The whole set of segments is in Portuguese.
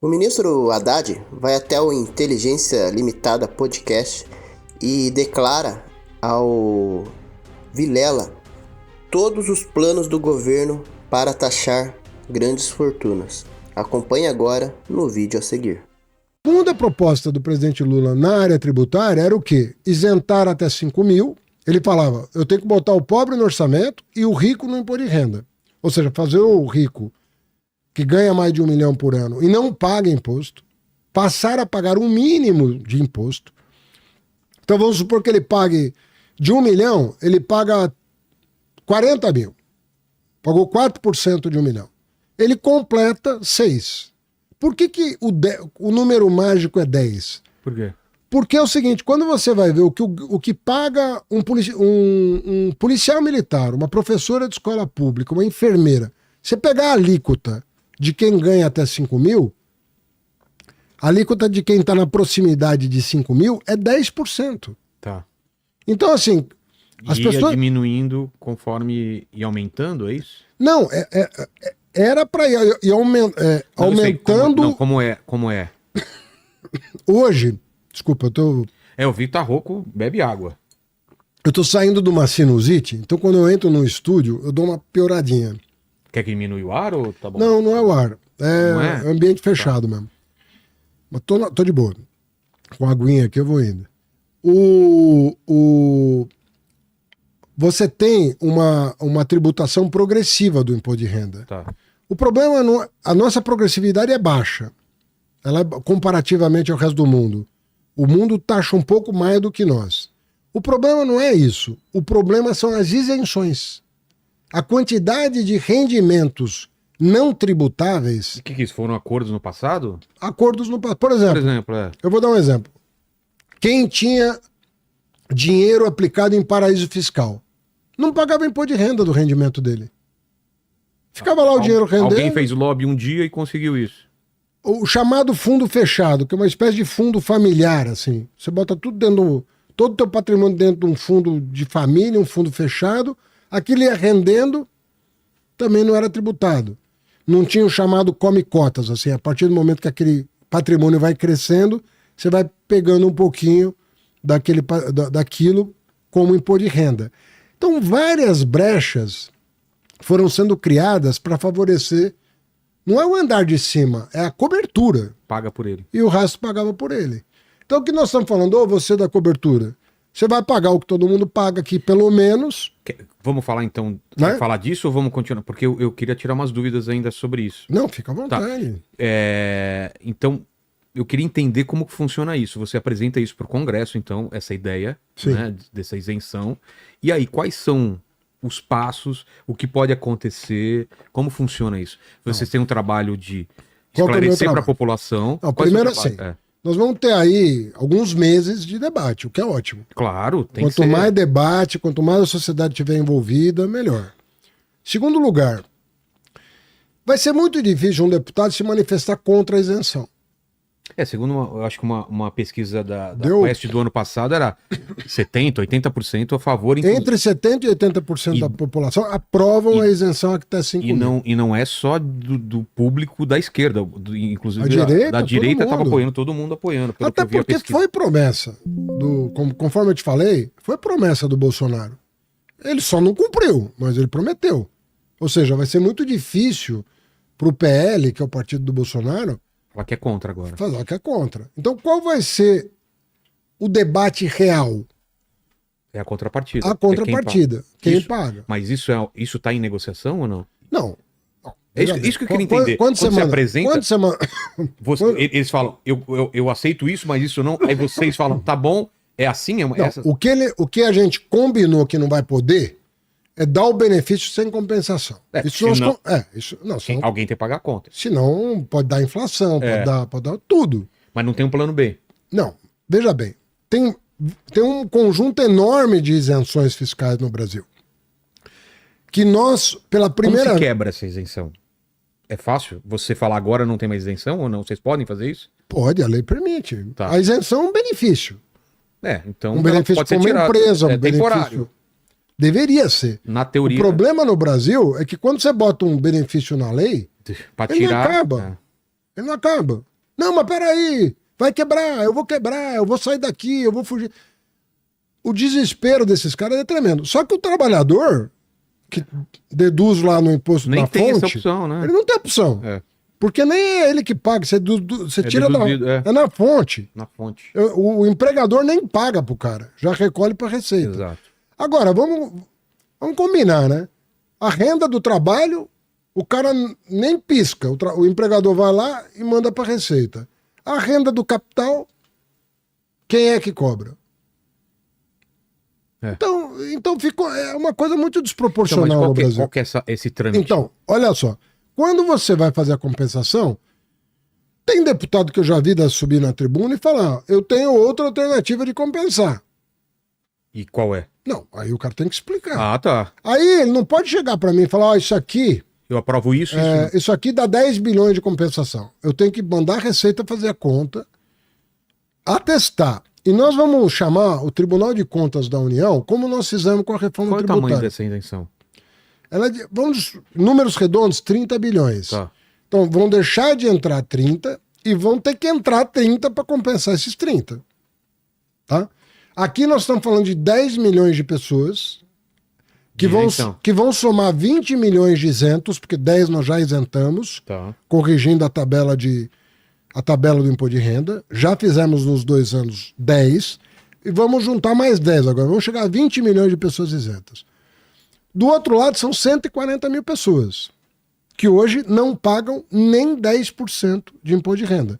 O ministro Haddad vai até o Inteligência Limitada Podcast e declara ao Vilela todos os planos do governo para taxar grandes fortunas. Acompanhe agora no vídeo a seguir. A segunda proposta do presidente Lula na área tributária era o quê? Isentar até 5 mil. Ele falava, eu tenho que botar o pobre no orçamento e o rico no imposto de renda. Ou seja, fazer o rico que ganha mais de 1 milhão por ano e não paga imposto, passar a pagar um mínimo de imposto. Então vamos supor que ele pague de 1 milhão, ele paga 40 mil. Pagou 4% de 1 milhão. Ele completa 6. Por que o número mágico é 10? Por quê? Porque é o seguinte, quando você vai ver o que paga um policial militar, uma professora de escola pública, uma enfermeira, você pegar a alíquota de quem ganha até 5 mil, a alíquota de quem está na proximidade de 5 mil é 10%. Tá. Então, assim, as ia pessoas... diminuindo conforme ia aumentando, é isso? Não, era para ir aumentando... Como é? Hoje, desculpa, O Vitor Rocco bebe água. eu tô saindo de uma sinusite, então quando eu entro no estúdio, eu dou uma pioradinha. Quer que diminui o ar ou tá bom? Não, não é o ar. Não é? É ambiente fechado mesmo. Mas tô de boa. Com a aguinha aqui eu vou indo. Você tem uma tributação progressiva do imposto de renda. Tá. O problema não é... A nossa progressividade é baixa. Ela é comparativamente ao resto do mundo. O mundo taxa um pouco mais do que nós. O problema não é isso. O problema são as isenções. A quantidade de rendimentos não tributáveis... O que isso? Foram acordos no passado? Acordos no passado. Por Por exemplo, exemplo, eu vou dar um exemplo. Quem tinha dinheiro aplicado em paraíso fiscal não pagava imposto de renda do rendimento dele. Ficava lá o dinheiro rendendo. Alguém fez lobby um dia e conseguiu isso. O chamado fundo fechado, que é uma espécie de fundo familiar, assim. Você bota tudo dentro todo o teu patrimônio dentro de um fundo de família, um fundo fechado, aquilo ia rendendo, também não era tributado. Não tinha o chamado come-cotas, assim, a partir do momento que aquele patrimônio vai crescendo, você vai pegando um pouquinho daquilo como imposto de renda. Então, várias brechas foram sendo criadas para favorecer, não é o andar de cima, é a cobertura. Paga por ele. E o resto pagava por ele. Então o que nós estamos falando, você da cobertura, você vai pagar o que todo mundo paga aqui, pelo menos. Vamos falar então, Né? quer falar disso ou vamos continuar? Porque eu queria tirar umas dúvidas ainda sobre isso. Não, fica à vontade. Então, eu queria entender como que funciona isso. Você apresenta isso para o Congresso, então, essa ideia, Sim. né, dessa isenção. E aí, quais são os passos, o que pode acontecer, como funciona isso? Vocês têm um trabalho de Qual que é o meu esclarecer para a trabalho? população. Não, Qual é o seu primeiro trabalho? assim, nós vamos ter aí alguns meses de debate, o que é ótimo. Claro, tem Quanto que ser. mais debate, quanto mais a sociedade estiver envolvida, melhor. Segundo lugar, vai ser muito difícil um deputado se manifestar contra a isenção. Segundo eu acho que uma pesquisa da Deu- Quest do ano passado era 70%, 80% a favor. Entre 70% e 80% da população aprovam a isenção até 5 mil. E não é só do público da esquerda, inclusive A direita, da todo direita estava mundo. apoiando, todo mundo apoiando. Pelo que Até eu vi a porque pesquisa. foi promessa, conforme eu te falei, foi promessa do Bolsonaro. Ele só não cumpriu, mas ele prometeu. Ou seja, vai ser muito difícil para o PL, que é o partido do Bolsonaro, Ela que é contra agora. falar que é contra. Então qual vai ser o debate real? É a contrapartida. A contrapartida. Quem Isso. paga? Mas isso tá em negociação ou não? Não. É isso que eu queria entender. Quando Quando você apresenta, Quando você manda... eles falam, eu aceito isso, mas isso não. Aí vocês falam, tá bom, é assim? Não, o que a gente combinou que não vai poder é dar o benefício sem compensação. Senão alguém tem que pagar a conta. Senão pode dar inflação, pode dar tudo. Mas não tem um plano B. Não, veja bem, tem um conjunto enorme de isenções fiscais no Brasil. Que nós, pela primeira Como se vez... quebra essa isenção? É fácil? Você falar agora não tem mais isenção ou não? Vocês podem fazer isso? Pode, a lei permite. Tá. A isenção é um benefício. Então Um ela benefício pode para ser uma tirada. empresa, um É temporário. benefício... Deveria ser. Na teoria. O problema no Brasil é que quando você bota um benefício na lei, Pra ele não tirar. acaba. Ele não acaba. Não, mas peraí, vai quebrar, eu vou sair daqui, eu vou fugir. O desespero desses caras é tremendo. Só que o trabalhador, que deduz lá no imposto Nem da tem fonte, essa opção, né? ele não tem opção. É. Porque nem é ele que paga, você tira deduzido, é na fonte. Na fonte. O empregador nem paga pro cara, já recolhe pra receita. Exato. Agora, vamos combinar, né? A renda do trabalho, o cara nem pisca. O empregador vai lá e manda pra receita. A renda do capital, quem é que cobra? É. Então ficou uma coisa muito desproporcional Então, mas no Brasil. qual que é esse trâmite? Então, olha só. Quando você vai fazer a compensação, tem deputado que eu já vi subir na tribuna e falar: eu tenho outra alternativa de compensar. E qual é? Não, aí o cara tem que explicar. Ah, tá. Aí ele não pode chegar para mim e falar: isso aqui, Eu aprovo isso, isso aqui dá 10 bilhões de compensação. Eu tenho que mandar a Receita fazer a conta, atestar. E nós vamos chamar o Tribunal de Contas da União, como nós fizemos com a reforma Qual é o tributária. tamanho dessa isenção? Números redondos, 30 bilhões. Tá. Então vão deixar de entrar 30 e vão ter que entrar 30 para compensar esses 30. Tá? Aqui nós estamos falando de 10 milhões de pessoas que vão somar 20 milhões de isentos, porque 10 nós já isentamos, Tá. corrigindo a tabela do imposto de renda. Já fizemos nos 2 anos 10 e vamos juntar mais 10 agora. Vamos chegar a 20 milhões de pessoas isentas. Do outro lado, são 140 mil pessoas que hoje não pagam nem 10% de imposto de renda,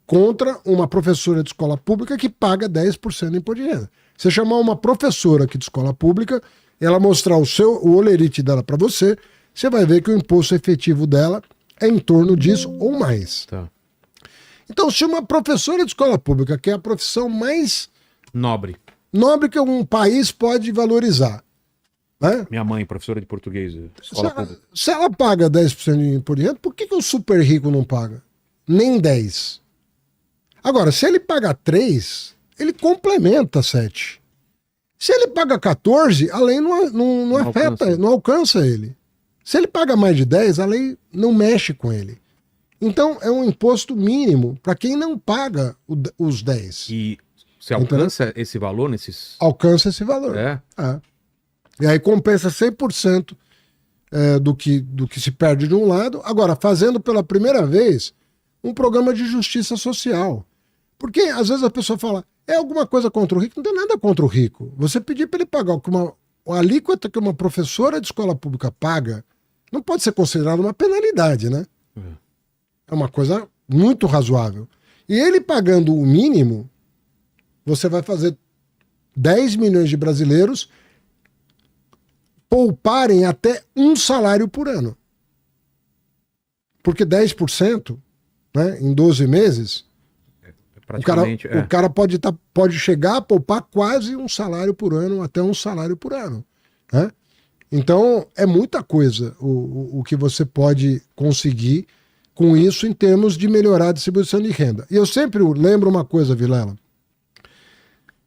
contra uma professora de escola pública que paga 10% de imposto de renda. Você chamar uma professora aqui de escola pública, ela mostrar o olerite dela para você, você vai ver que o imposto efetivo dela é em torno disso ou mais. Tá. Então, se uma professora de escola pública, que é a profissão mais Nobre. nobre que um país pode valorizar, né? Minha mãe, professora de português, escola pública. Se ela paga 10% de imposto de renda, por que o super rico não paga? Nem 10%. Agora, se ele paga 3%, ele complementa 7%. Se ele paga 14%, a lei não afeta, alcança. não alcança ele. Se ele paga mais de 10%, a lei não mexe com ele. Então, é um imposto mínimo para quem não paga os 10%. E você alcança esse valor nesses... Alcança esse valor. É? É. E aí compensa 100% do que se perde de um lado. Agora, fazendo pela primeira vez um programa de justiça social. Porque às vezes a pessoa fala, é alguma coisa contra o rico? Não tem nada contra o rico. Você pedir para ele pagar a alíquota que uma professora de escola pública paga não pode ser considerada uma penalidade, né? É uma coisa muito razoável. E ele pagando o mínimo, você vai fazer 10 milhões de brasileiros pouparem até um salário por ano. Porque 10%, né, em 12 meses, Praticamente, o cara pode chegar a poupar quase um salário por ano, até um salário por ano. Né? Então, é muita coisa o que você pode conseguir com isso em termos de melhorar a distribuição de renda. E eu sempre lembro uma coisa, Vilela,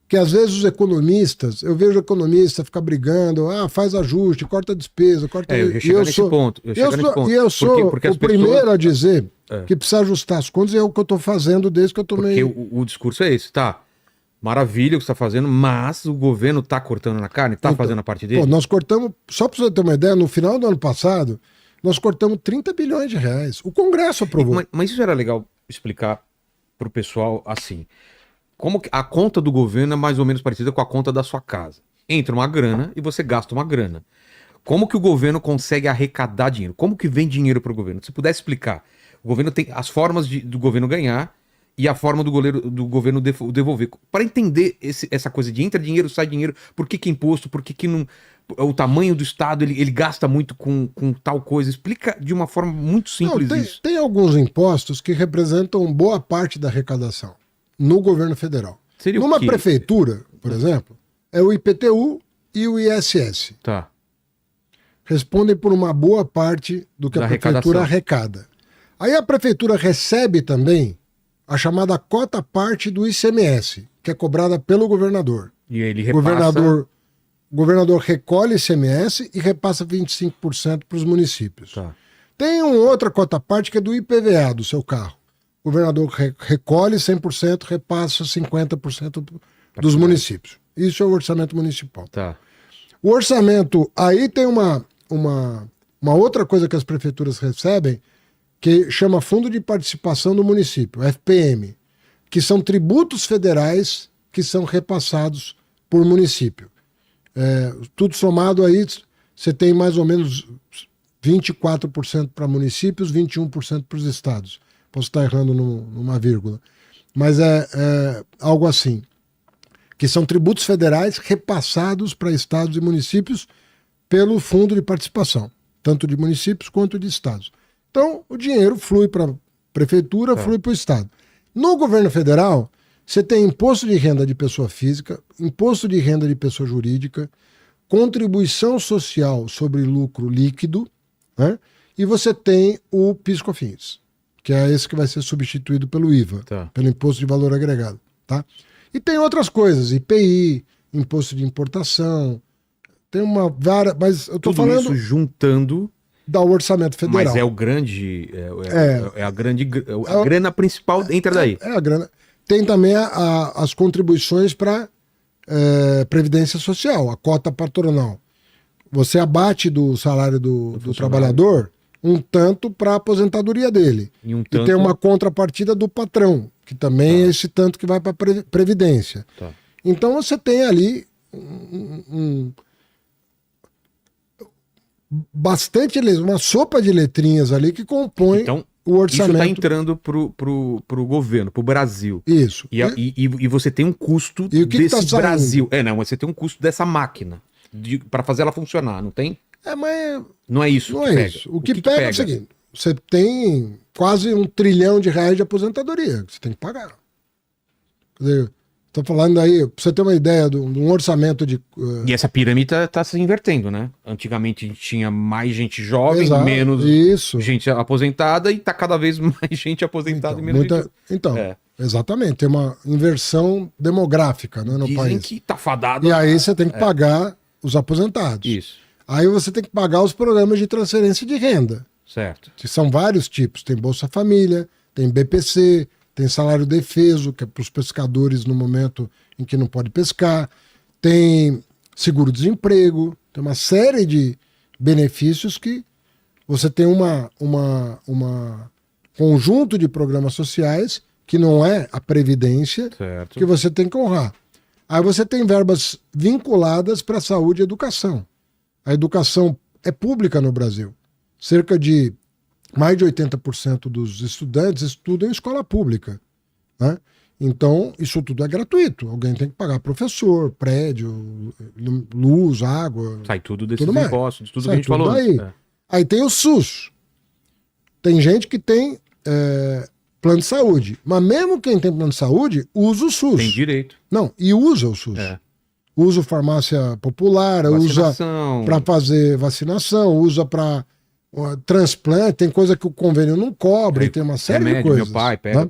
que às vezes os economistas, eu vejo o economista ficar brigando, faz ajuste, corta despesa, corta... Eu ia chegar nesse ponto. E eu sou porque o primeiro a dizer que precisa ajustar as contas, e é o que eu estou fazendo desde que eu tomei... Porque o discurso é esse, tá? Maravilha o que você está fazendo, mas o governo está cortando na carne, está fazendo a parte dele? Nós cortamos, só para você ter uma ideia, no final do ano passado, nós cortamos 30 bilhões de reais. O Congresso aprovou. Mas isso era legal explicar para o pessoal assim. Como que a conta do governo é mais ou menos parecida com a conta da sua casa. Entra uma grana e você gasta uma grana. Como que o governo consegue arrecadar dinheiro? Como que vem dinheiro para o governo? Se pudesse explicar. O governo tem as formas do governo ganhar e a forma do governo devolver. Para entender essa coisa de entra dinheiro, sai dinheiro, por que imposto, por que não... O tamanho do Estado, ele gasta muito com tal coisa. Explica de uma forma muito simples isso. Tem alguns impostos que representam boa parte da arrecadação no governo federal. Seria Numa prefeitura, por exemplo, é o IPTU e o ISS. Tá. Respondem por uma boa parte do que a prefeitura arrecada. Aí a prefeitura recebe também a chamada cota parte do ICMS, que é cobrada pelo governador. E ele repassa... O governador recolhe ICMS e repassa 25% para os municípios. Tá. Tem uma outra cota parte que é do IPVA do seu carro. governador recolhe 100%, repassa 50% dos municípios. Isso é o orçamento municipal. Tá. O orçamento, aí tem uma outra coisa que as prefeituras recebem, que chama Fundo de Participação do Município, FPM, que são tributos federais que são repassados por município. Tudo somado aí, você tem mais ou menos 24% para municípios, 21% para os estados. Posso estar errando numa vírgula. Mas é algo assim. Que são tributos federais repassados para estados e municípios pelo Fundo de Participação, tanto de municípios quanto de estados. Então, o dinheiro flui para a prefeitura, flui para o estado. No governo federal, você tem imposto de renda de pessoa física, imposto de renda de pessoa jurídica, contribuição social sobre lucro líquido, né? E você tem o PIS/COFINS, que é esse que vai ser substituído pelo IVA, pelo Imposto de Valor Agregado. Tá? E tem outras coisas, IPI, imposto de importação, tem uma várias, mas eu estou falando isso juntando do orçamento federal. Mas é o grande, a grana principal entra daí. É a grana. Tem também as contribuições para previdência social, a cota patronal. Você abate do salário do trabalhador um tanto para a aposentadoria dele. E tem uma contrapartida do patrão, que também é esse tanto que vai para a previdência. Tá. Então você tem ali uma sopa de letrinhas ali que compõe o orçamento. Isso está entrando pro governo, pro Brasil. Isso. E você tem um custo desse Brasil. Você tem um custo dessa máquina para fazer ela funcionar, não tem? Mas não é isso que pega. O que pega é o seguinte: você tem quase R$1 trilhão de aposentadoria que você tem que pagar. Quer dizer, estou falando aí, para você ter uma ideia de um orçamento de... E essa pirâmide está se invertendo, né? Antigamente a gente tinha mais gente jovem, menos gente aposentada, e está cada vez mais gente aposentada e menos gente... Exatamente. Tem uma inversão demográfica, né, no país. Dizem que tá fadado. E aí você tem que pagar os aposentados. Isso. Aí você tem que pagar os programas de transferência de renda. Certo. Que são vários tipos. Tem Bolsa Família, tem BPC, tem salário defeso, que é para os pescadores no momento em que não pode pescar, tem seguro-desemprego, tem uma série de benefícios que você tem uma conjunto de programas sociais que não é a Previdência, que você tem que honrar. Aí você tem verbas vinculadas para saúde e educação. A educação é pública no Brasil. Cerca de mais de 80% dos estudantes estudam em escola pública, né? Então, isso tudo é gratuito. Alguém tem que pagar professor, prédio, luz, água. Sai tudo desses impostos, tudo que a gente falou. Aí tem o SUS. Tem gente que tem plano de saúde. Mas mesmo quem tem plano de saúde, usa o SUS. Tem direito. Não, e usa o SUS. Usa farmácia popular, usa para fazer vacinação, usa para transplante, tem coisa que o convênio não cobre, tem uma série de coisas. Meu pai pega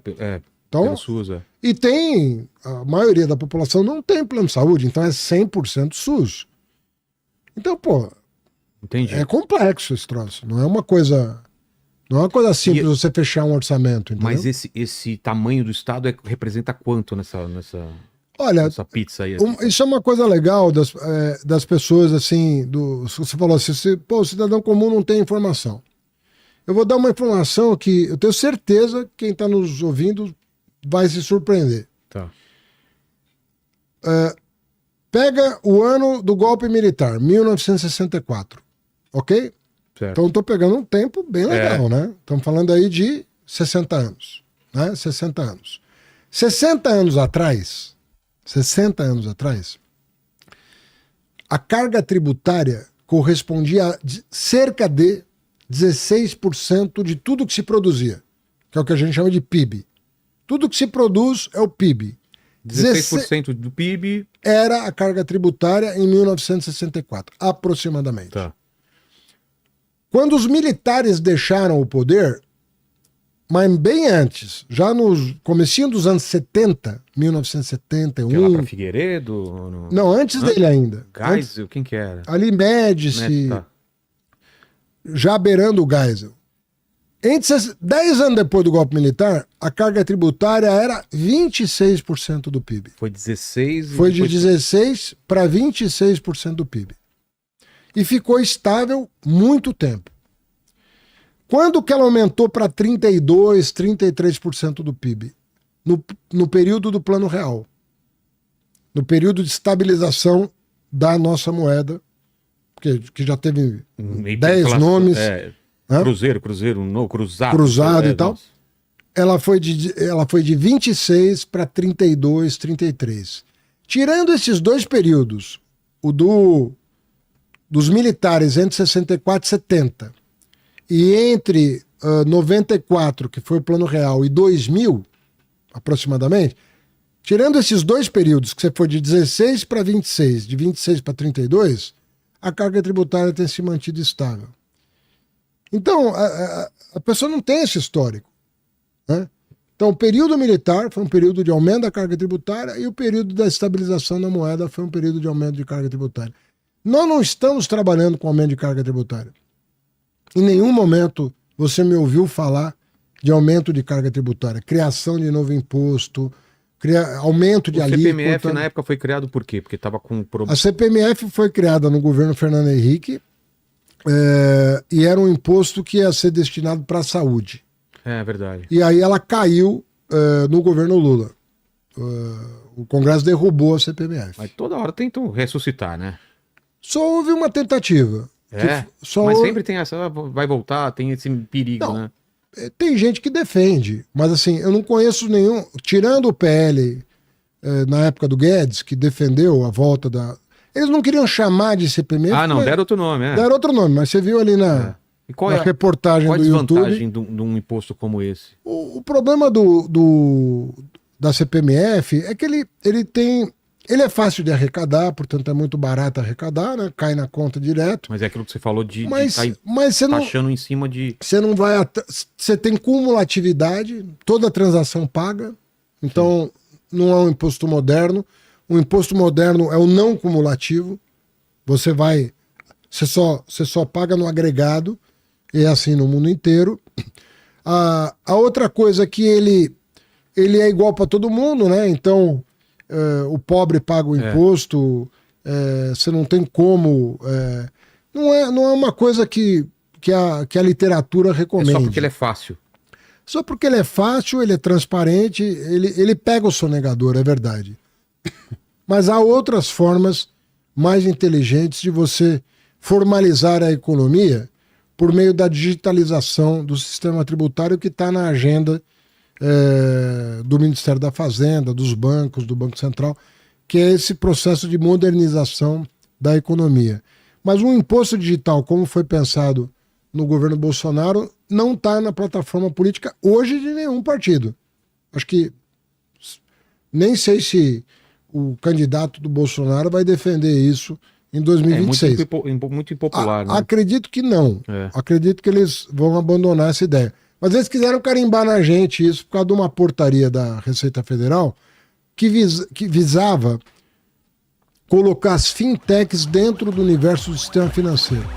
então, SUS. E tem, a maioria da população não tem plano de saúde, então é 100% SUS. Então, entendi. É complexo esse troço, não é uma coisa simples você fechar um orçamento, entendeu? Mas esse tamanho do Estado representa quanto nessa pizza aí? Isso é uma coisa legal das pessoas, assim, você falou assim, o cidadão comum não tem informação. Eu vou dar uma informação que eu tenho certeza que quem está nos ouvindo vai se surpreender. Tá. Pega o ano do golpe militar, 1964, ok? Certo. Então estou pegando um tempo bem legal, né? Estamos falando aí de 60 anos, né? 60 anos. 60 anos atrás, a carga tributária correspondia a cerca de 16% de tudo que se produzia, que é o que a gente chama de PIB. Tudo que se produz é o PIB. 16% do PIB era a carga tributária em 1964, aproximadamente. Tá. Quando os militares deixaram o poder, mas bem antes, já no comecinho dos anos 70, 1971... Que é lá pra Figueiredo? Não, antes dele ainda. Geisel? Quem que era? Ali Médici, tá. já beirando o Geisel. 10 anos depois do golpe militar, a carga tributária era 26% do PIB. Foi 16%. Foi de 16% para 26% do PIB. E ficou estável muito tempo. Quando que ela aumentou para 32%, 33% do PIB? No período do Plano Real. No período de estabilização da nossa moeda, que já teve 10 nomes. Cruzado e tal. Nossa. Ela foi de 26 para 32, 33. Tirando esses dois períodos, o dos militares entre 64 e 70, e entre 94, que foi o Plano Real, e 2000, aproximadamente, tirando esses dois períodos, que você foi de 16 para 26, de 26 para 32, a carga tributária tem se mantido estável. Então, a pessoa não tem esse histórico, né? Então, o período militar foi um período de aumento da carga tributária e o período da estabilização da moeda foi um período de aumento de carga tributária. Nós não estamos trabalhando com aumento de carga tributária. Em nenhum momento você me ouviu falar de aumento de carga tributária, criação de novo imposto, aumento de alíquota. O CPMF na época foi criado por quê? Porque estava com A CPMF foi criada no governo Fernando Henrique e era um imposto que ia ser destinado para a saúde. É verdade. E aí ela caiu no governo Lula. O Congresso derrubou a CPMF. Mas toda hora tentam ressuscitar, né? Só houve uma tentativa. Mas sempre tem essa, vai voltar, tem esse perigo, não, né? Tem gente que defende, mas assim, eu não conheço nenhum, tirando o PL na época do Guedes, que defendeu a volta da... Eles não queriam chamar de CPMF. Deram outro nome, Deram outro nome, mas você viu ali na reportagem do YouTube. Qual a desvantagem de um imposto como esse? O problema da CPMF é que ele é fácil de arrecadar, portanto é muito barato arrecadar, né? Cai na conta direto. Mas é aquilo que você falou de mas você não, taxando em cima de... Você não vai... Você tem cumulatividade, toda transação paga, então não é um imposto moderno. O imposto moderno é o não cumulativo. Você só paga no agregado, e é assim no mundo inteiro. A outra coisa é que ele é igual para todo mundo, né? Então... o pobre paga o imposto, você não tem como... não é uma coisa que a literatura recomenda. É só porque ele é fácil. Só porque ele é fácil, ele é transparente, ele pega o sonegador, é verdade. Mas há outras formas mais inteligentes de você formalizar a economia por meio da digitalização do sistema tributário que está na agenda do Ministério da Fazenda, dos bancos, do Banco Central, que é esse processo de modernização da economia. Mas um imposto digital, como foi pensado no governo Bolsonaro, não está na plataforma política hoje de nenhum partido. Acho que nem sei se o candidato do Bolsonaro vai defender isso em 2026. Muito impopular, né? Acredito que não. Acredito que eles vão abandonar essa ideia. Mas eles quiseram carimbar na gente isso por causa de uma portaria da Receita Federal que visava colocar as fintechs dentro do universo do sistema financeiro.